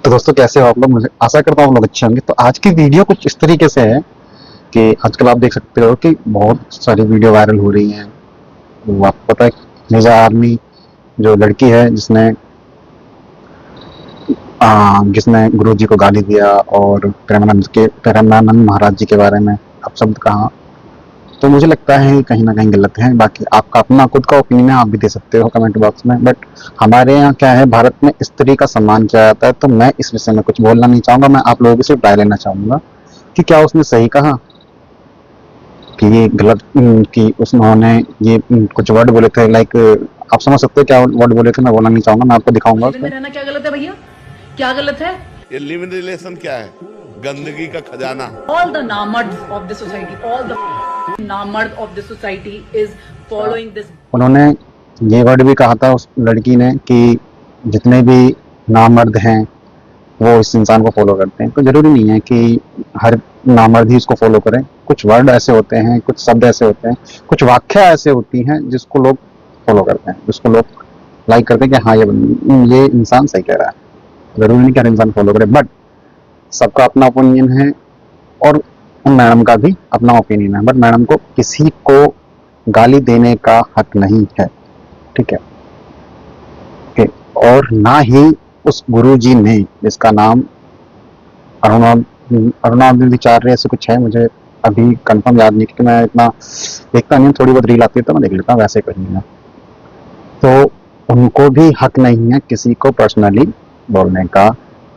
तो दोस्तों कैसे हो आप लोग। मुझे आशा करता हूँ आप लोग अच्छे होंगे। तो आज की वीडियो कुछ इस तरीके से है कि आजकल आप देख सकते हो कि बहुत सारी वीडियो वायरल हो रही हैं। वो आपको पता है निजा आर्मी जो लड़की है जिसने गुरु जी को गाली दिया और प्रेमानंद महाराज जी के बारे में अपशब्द कहा। तो मुझे लगता है कहीं ना कहीं गलत है। बाकी आपका अपना खुद का ओपिनियन है, आप भी दे सकते हो कमेंट बॉक्स में। बट हमारे यहाँ क्या है, भारत में स्त्री का सम्मान किया जाता है। तो मैं इस विषय में कुछ बोलना नहीं चाहूंगा। मैं आप लोगों की सिर्फ राय लेना चाहूंगा कि क्या उसने सही कहा कि ये गलत, कि उसने ये कुछ वर्ड बोले थे। लाइक आप समझ सकते हो क्या वर्ड बोले थे। मैं बोलना नहीं चाहूंगा, मैं आपको दिखाऊंगा लिव इन में रहना क्या गलत है भैया? क्या गलत है? ये लिव इन रिलेशन क्या है? गंदगी का खजाना। ऑल द नामर्ड्स of the society, all the नामर्ड of the society is following this. उन्होंने ये वर्ड भी कहा था उस लड़की ने कि जितने भी नामर्द हैं वो इस इंसान को फॉलो करते हैं। तो जरूरी नहीं है कि हर नामर्द ही इसको फॉलो करें। कुछ वर्ड ऐसे होते हैं, कुछ शब्द ऐसे होते हैं, कुछ व्याख्या ऐसे होती हैं जिसको लोग फॉलो करते हैं, जिसको लोग लाइक करते हैं कि हाँ ये इंसान सही कह रहा है। जरूरी नहीं कि हर इंसान फॉलो करे, बट सबका अपना ओपिनियन है और मैडम का भी अपना ओपिनियन है। बट मैडम को किसी को गाली देने का हक नहीं है, ठीक है। और ना ही उस गुरुजी ने, जिसका नाम अरुणाचार्य ऐसे कुछ है, मुझे अभी कंफर्म याद नहीं क्योंकि मैं इतना देखता नहीं, थोड़ी बहुत रील आती है तो मैं देख लेता हूँ, वैसे कहीं है। तो उनको भी हक नहीं है किसी को पर्सनली बोलने का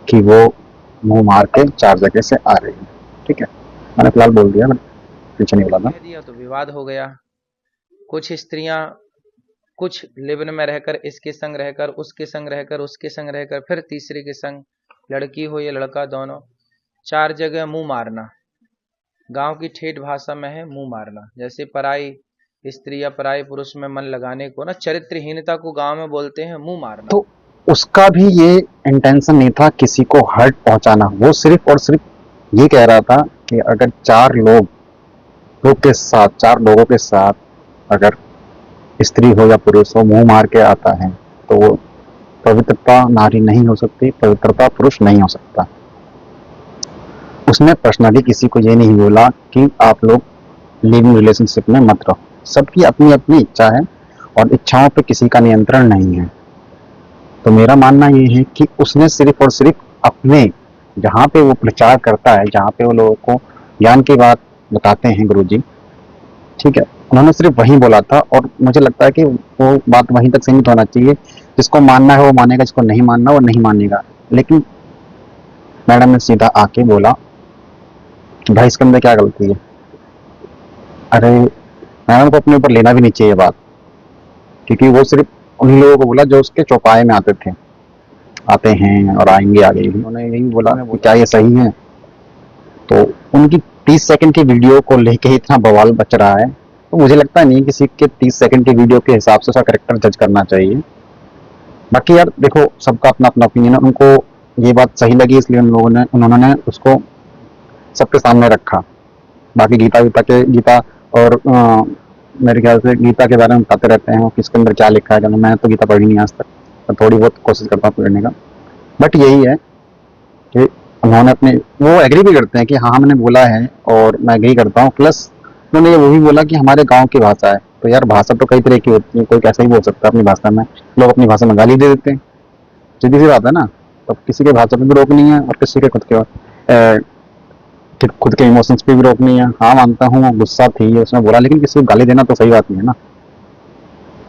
कि वो मुंह मार के 4 जगह से आ रही है, ठीक है। मैंने फिलहाल बोल दिया, मैं पीछे नहीं बोला था। दिया तो विवाद हो गया। कुछ स्त्रियां कुछ लिव-इन में रहकर, इसके संग रहकर, उसके संग रहकर, उसके संग रहकर, फिर तीसरे के संग, लड़की हो या लड़का, दोनों 4 जगह मुंह मारना। गांव की ठेठ भाषा में है मुंह मारना। जैसे पराई स्त्री या पराई पुरुष में मन लगाने को ना, चरित्रहीनता को गांव में बोलते हैं मुंह मारना। तो उसका भी ये इंटेंशन नहीं था किसी को हर्ट पहुंचाना। वो सिर्फ और सिर्फ ये कह रहा था कि अगर 4 लोगों के साथ अगर स्त्री हो या पुरुष हो मुंह मार के आता है तो वो पवित्रता नारी नहीं हो सकती, पवित्रता पुरुष नहीं हो सकता। उसने पर्सनली किसी को ये नहीं बोला कि आप लोग लिविंग रिलेशनशिप में मत रहो। सबकी अपनी अपनी इच्छा है और इच्छाओं पे किसी का नियंत्रण नहीं है। तो मेरा मानना ये है कि उसने सिर्फ और सिर्फ अपने, जहाँ पे वो प्रचार करता है, जहाँ पे वो लोगों को ज्ञान की बात बताते हैं गुरुजी, ठीक है, उन्होंने सिर्फ वही बोला था। और मुझे लगता है कि वो बात वहीं तक सीमित होना चाहिए। जिसको मानना है वो मानेगा, जिसको नहीं मानना वो नहीं मानेगा। लेकिन मैडम ने सीधा आके बोला भाई इसके अंदर क्या गलती है। अरे मैडम को अपने ऊपर लेना भी नहीं चाहिए बात, क्योंकि वो सिर्फ उन्हीं लोगों को बोला जो उसके चौपाए में आते हैं और आएंगे आगे। उन्होंने यही बोला कि क्या ये सही है। तो उनकी 30 सेकंड की वीडियो को लेके ही इतना बवाल बच रहा है। तो मुझे लगता नहीं किसी के 30 सेकंड की वीडियो के हिसाब से उसका कैरेक्टर जज करना चाहिए। बाकी यार देखो, सबका अपना अपना ओपिनियन है। उनको ये बात सही लगी इसलिए उन्होंने उसको सबके सामने रखा। बाकी गीता और मेरे ख्याल से गीता के बारे में बताते रहते हैं कि इसके अंदर क्या लिखा है। मैं तो गीता पढ़ी नहीं आज तक, मैं थोड़ी बहुत कोशिश करता हूँ पढ़ने का। बट यही है कि उन्होंने वो एग्री भी करते हैं कि हाँ हमने बोला है और मैं एग्री करता हूँ। प्लस उन्होंने वो भी बोला कि हमारे गांव की भाषा है। तो यार भाषा तो कई तरह की होती है, कोई कैसा ही बोल सकता है अपनी भाषा में। लोग अपनी भाषा में गाली दे देते हैं, सीधी सी बात है ना। तो किसी के भाषा पे भी रोक नहीं है और किसी के खुद के इमोशंस पे भी रोक नहीं है। हाँ मानता हूँ गुस्सा थी उसने बोला, लेकिन किसी को गाली देना तो सही बात नहीं है ना।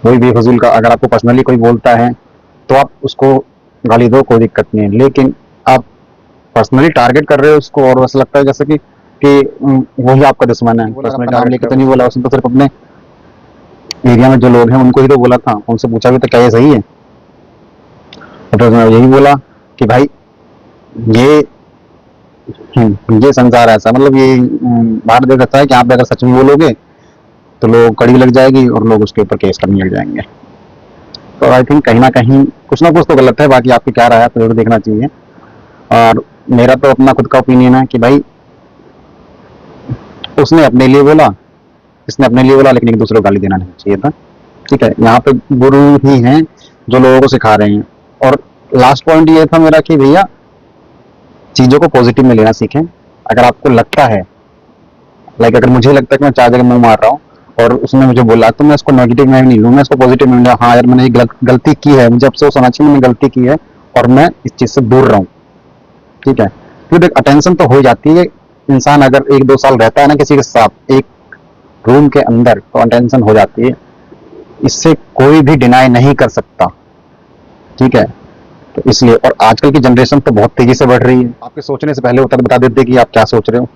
कोई भी फजूल का अगर आपको पर्सनली कोई बोलता है तो आप उसको गाली दो, कोई दिक्कत नहीं है। लेकिन आप पर्सनली टारगेट कर रहे हो उसको और वैसा लगता है जैसे कि वही आपका दुश्मन है। पर्सनली नाम लेकर तो नहीं बोला उसने, तो सिर्फ अपने एरिया में जो लोग हैं उनको ही तो बोला था। उनसे पूछा भी तो क्या ये सही है। तो उसने यही बोला कि भाई ये संसार ऐसा, मतलब ये भारत देश ऐसा है कि यहाँ पे अगर सच में बोलोगे तो लोग कड़ी लग जाएगी और लोग उसके ऊपर केस करने लग जाएंगे। तो आई थिंक कहीं ना कुछ तो गलत है। बाकी आपकी क्या राय है तो जरूर देखना चाहिए। और मेरा तो अपना खुद का ओपिनियन है कि भाई उसने अपने लिए बोला, इसने अपने लिए बोला, लेकिन एक दूसरे को गाली देना नहीं चाहिए था, ठीक है। यहाँ पे गुरु ही हैं जो लोगों को सिखा रहे हैं। और लास्ट पॉइंट ये था मेरा कि भैया चीज़ों को पॉजिटिव में लेना सीखें। अगर आपको लगता है, लाइक अगर मुझे लगता है कि मैं 4 जगह मुँह मार रहा हूँ और उसने मुझे बोला, तो मैं इसको नेगेटिव में नहीं लूँ, मैं इसको पॉजिटिव में लूँ। हाँ यार, मैंने ये गलती की है, मुझे अफ़सोस होना चाहिए, मैंने गलती की है और मैं इस चीज़ से दूर रहूँ, ठीक है? क्योंकि देख, अटेंशन तो हो जाती है। इंसान अगर 1-2 साल रहता है ना किसी के साथ, एक रूम के अंदर, तो अटेंशन हो जाती है। इससे कोई भी डिनाई नहीं कर सकता, ठीक है? तो इसलिए, और आजकल की जनरेशन तो बहुत तेजी से बढ़ रही है। आपके सोचने से पहले होता तो बता देते कि आप क्या सोच रहे हो,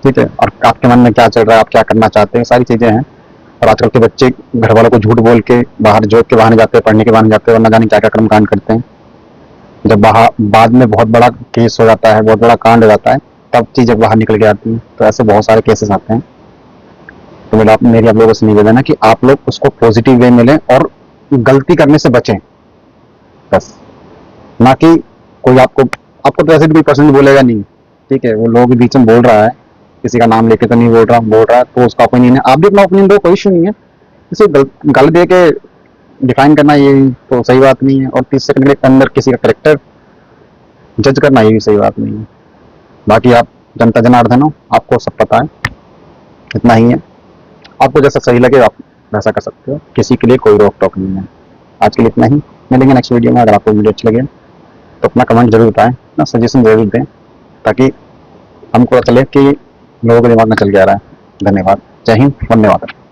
ठीक है? और आपके मन में क्या चल रहा है, आप क्या करना चाहते हैं, सारी चीज़ें हैं। और आजकल के बच्चे घर वालों को झूठ बोल के बाहर जॉब के बहाने जाते हैं, पढ़ने के बहाने जाते हैं और न जाने क्या-क्या कर्मकांड करते हैं। जब बाद में बहुत बड़ा केस हो जाता है, बहुत बड़ा कांड हो जाता है, तब चीज़ें बाहर निकल के आती हैं। तो ऐसे बहुत सारे केसेस आते हैं। तो मेरी आप लोगों से निवेदन है कि आप लोग उसको पॉजिटिव वे में लें और गलती करने से बचें, बस। ना कि कोई आपको तो ऐसे भी कोई पर्सन बोलेगा नहीं, ठीक है? वो लोगों के बीच में बोल रहा है, किसी का नाम लेके तो नहीं बोल रहा है, तो उसका ओपिनियन है। आप भी अपना ओपिनियन दो, कोई इश्यू नहीं है। इसे गाली दे के डिफाइन करना ये तो सही बात नहीं है, और 30 सेकंड के अंदर किसी का कैरेक्टर जज करना ये भी सही बात नहीं है। बाकी आप जनता जनार्दन हो, आपको सब पता है, इतना ही है। आपको जैसा सही लगे आप वैसा कर सकते हो, किसी के लिए कोई रोक टोक नहीं है। आज के लिए इतना ही, मिलेंगे नेक्स्ट वीडियो में। अगर आपको वीडियो अच्छी लगे तो अपना कमेंट जरूर बताएं, अपना सजेशन जरूर दें, ताकि हमको पता चले कि लोगों के दिमाग में चल क्या रहा है। धन्यवाद। जय हिंद, वंदे मातरम।